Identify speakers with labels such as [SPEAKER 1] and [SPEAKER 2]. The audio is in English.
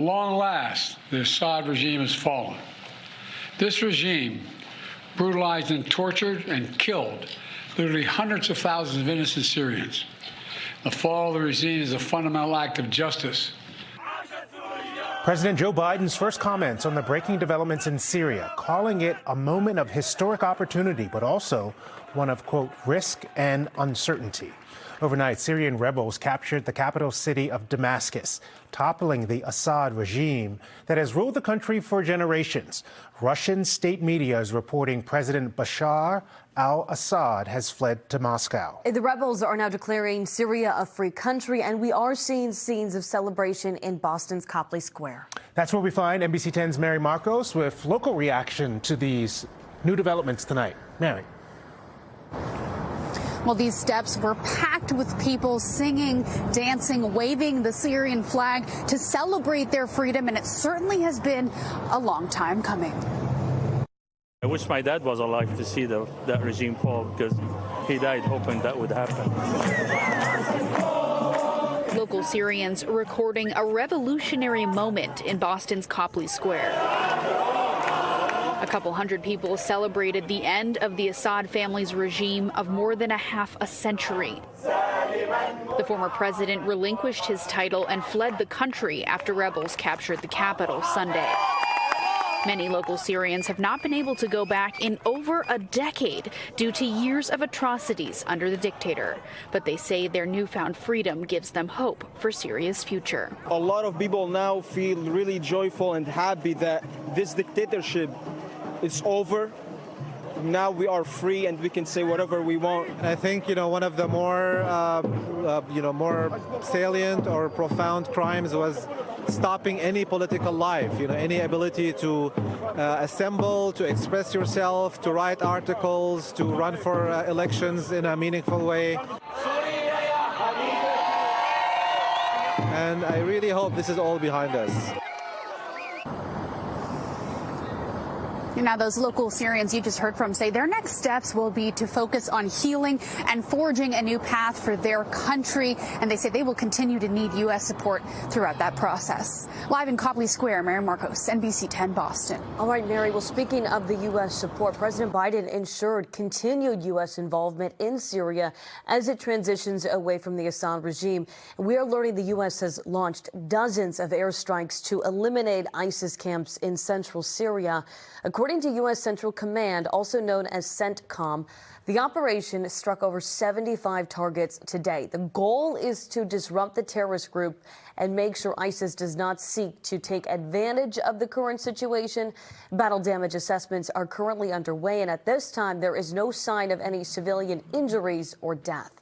[SPEAKER 1] Long last, the Assad regime has fallen. This regime brutalized and tortured and killed literally hundreds of thousands of innocent Syrians. The fall of the regime is a fundamental act of justice.
[SPEAKER 2] President Joe Biden's first comments on the breaking developments in Syria, calling it a moment of historic opportunity, but also one of, quote, risk and uncertainty. Overnight, Syrian rebels captured the capital city of Damascus, toppling the Assad regime that has ruled the country for generations. Russian state media is reporting President Bashar al-Assad has fled to Moscow.
[SPEAKER 3] The rebels are now declaring Syria a free country, and we are seeing scenes of celebration in Boston's Copley Square.
[SPEAKER 2] That's where we find NBC 10's Mary Marcos with local reaction to these new developments tonight. Mary.
[SPEAKER 4] Well, these steps were packed with people singing, dancing, waving the Syrian flag to celebrate their freedom, and it certainly has been a long time coming.
[SPEAKER 5] I wish my dad was alive to see that regime fall, because he died hoping that would happen.
[SPEAKER 6] Local Syrians recording a revolutionary moment in Boston's Copley Square. A couple hundred people celebrated the end of the Assad family's regime of more than half a century. The former president relinquished his title and fled the country after rebels captured the capital Sunday. Many local Syrians have not been able to go back in over a decade due to years of atrocities under the dictator. But they say their newfound freedom gives them hope for Syria's future.
[SPEAKER 7] A lot of people now feel really joyful and happy that this dictatorship is over. Now we are free and we can say whatever we want.
[SPEAKER 8] And I think, one of the more, more salient or profound crimes was stopping any political life, any ability to assemble, to express yourself, to write articles, to run for elections in a meaningful way. And I really hope this is all behind us.
[SPEAKER 4] Now, those local Syrians you just heard from say their next steps will be to focus on healing and forging a new path for their country. And they say they will continue to need U.S. support throughout that process. Live in Copley Square, Mary Marcos, NBC 10 Boston.
[SPEAKER 3] All right, Mary. Well, speaking of the U.S. support, President Biden ensured continued U.S. involvement in Syria as it transitions away from the Assad regime. We are learning the U.S. has launched dozens of airstrikes to eliminate ISIS camps in central Syria. According to U.S. Central Command, also known as CENTCOM, the operation struck over 75 targets today. The goal is to disrupt the terrorist group and make sure ISIS does not seek to take advantage of the current situation. Battle damage assessments are currently underway, and at this time, there is no sign of any civilian injuries or death.